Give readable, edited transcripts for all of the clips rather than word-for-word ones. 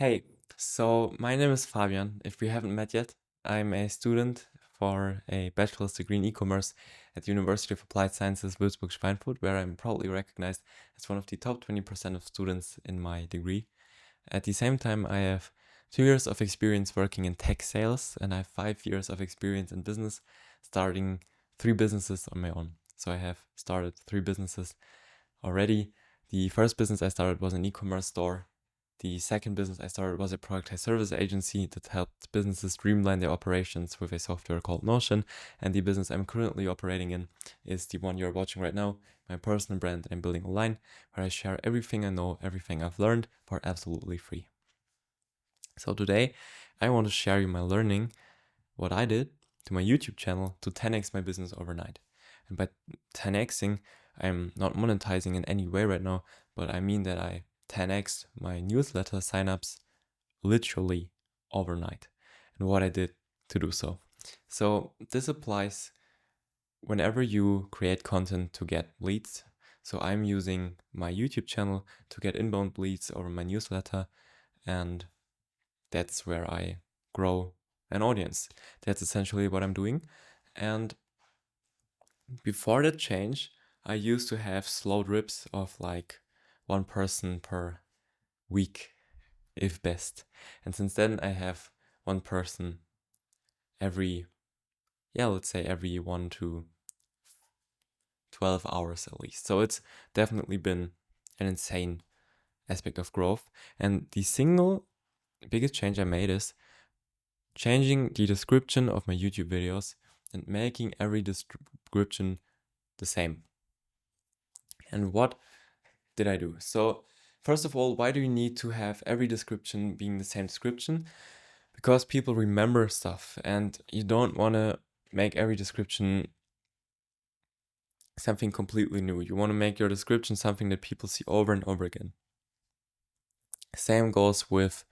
Hey, so my name is Fabian. If we haven't met yet, I'm a student for a bachelor's degree in e-commerce at the University of Applied Sciences, Würzburg-Schweinfurt, where I'm proudly recognized as one of the top 20% of students in my degree. At the same time, I have 2 years of experience working in tech sales, and I have 5 years of experience in business, starting 3 businesses on my own. So I have started 3 businesses already. The first business I started was an e-commerce store. The second business I started was a productized service agency that helped businesses streamline their operations with a software called Notion. And the business I'm currently operating in is the one you're watching right now, my personal brand that I'm building online, where I share everything I know, everything I've learned for absolutely free. So today I want to share you my learning, what I did to my YouTube channel to 10x my business overnight. And by 10xing, I'm not monetizing in any way right now, but I mean that I 10x my newsletter signups literally overnight and what I did to do so. So this applies whenever you create content to get leads. So I'm using my YouTube channel to get inbound leads over my newsletter, and that's where I grow an audience. That's essentially what I'm doing. And before that change, I used to have slow drips of like one person per week, if best. And since then, I have one person every, let's say every 1 to 12 hours at least. So it's definitely been an insane aspect of growth. And the single biggest change I made is changing the description of my YouTube videos and making every description the same. And what did I do? So first of all, why do you need to have every description being the same description? Because people remember stuff and you don't want to make every description something completely new. You want to make your description something that people see over and over again. Same goes with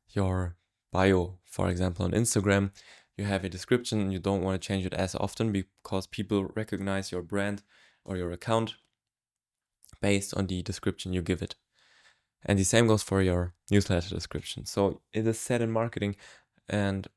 your bio. For example, on Instagram, you have a description and you don't want to change it as often because people recognize your brand or your account based on the description you give it. And the same goes for your newsletter description. So it is said in marketing and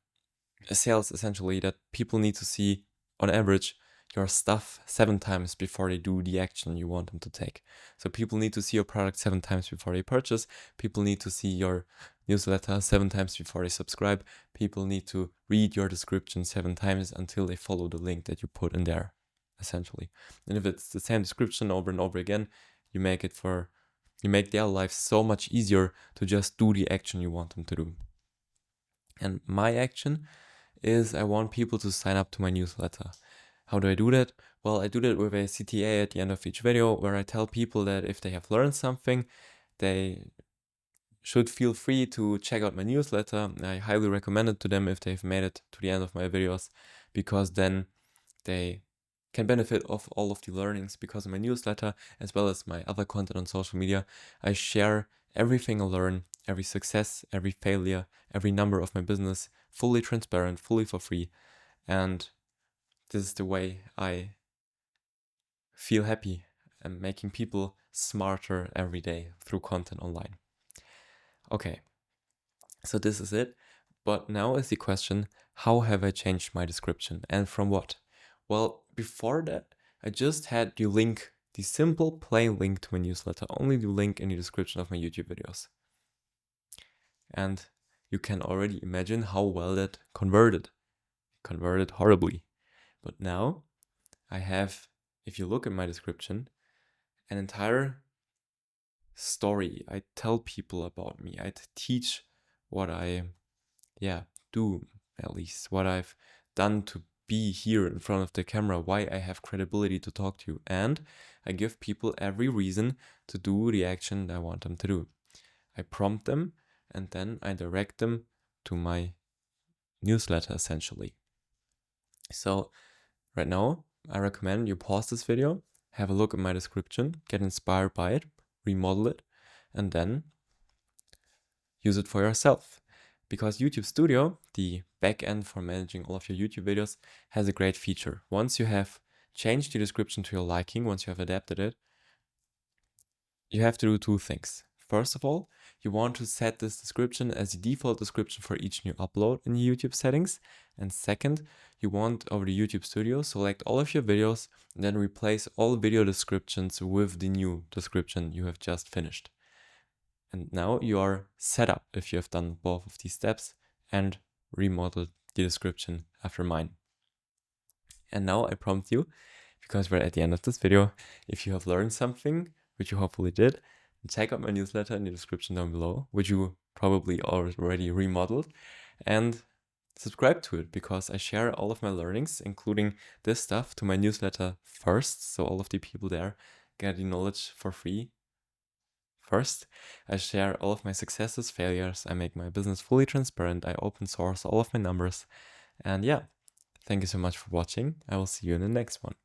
sales essentially that people need to see on average your stuff 7 times before they do the action you want them to take. So people need to see your product 7 times before they purchase. People need to see your newsletter 7 times before they subscribe. People need to read your description 7 times until they follow the link that you put in there, essentially. And if it's the same description over and over again, you make their life so much easier to just do the action you want them to do. And my action is I want people to sign up to my newsletter. How do I do that? Well, I do that with a CTA at the end of each video where I tell people that if they have learned something, they should feel free to check out my newsletter. I highly recommend it to them if they've made it to the end of my videos, because then they can benefit of all of the learnings. Because in my newsletter, as well as my other content on social media, I share everything I learn, every success, every failure, every number of my business, fully transparent, fully for free. And this is the way I feel happy and making people smarter every day through content online. Okay, so this is it. But now is the question, how have I changed my description and from what? Well, before that, I just had the link, the simple plain link to my newsletter, only the link in the description of my YouTube videos. And you can already imagine how well that converted. It converted horribly. But now I have, if you look at my description, an entire story. I tell people about me. I teach what I do, at least what I've done to be here in front of the camera, why I have credibility to talk to you. And I give people every reason to do the action I want them to do. I prompt them and then I direct them to my newsletter essentially. So right now, I recommend you pause this video, have a look at my description, get inspired by it, remodel it, and then use it for yourself. Because YouTube Studio, the backend for managing all of your YouTube videos, has a great feature. Once you have changed the description to your liking, once you have adapted it, you have to do 2 things. First of all, you want to set this description as the default description for each new upload in the YouTube settings. And second, you want over the YouTube Studio, select all of your videos and then replace all video descriptions with the new description you have just finished. And now you are set up if you have done both of these steps and remodeled the description after mine. And now I prompt you, because we're at the end of this video, if you have learned something, which you hopefully did, check out my newsletter in the description down below, which you probably already remodeled, and subscribe to it, because I share all of my learnings, including this stuff, to my newsletter first, so all of the people there get the knowledge for free first. I share all of my successes, failures, I make my business fully transparent, I open source all of my numbers, and yeah, thank you so much for watching. I will see you in the next one.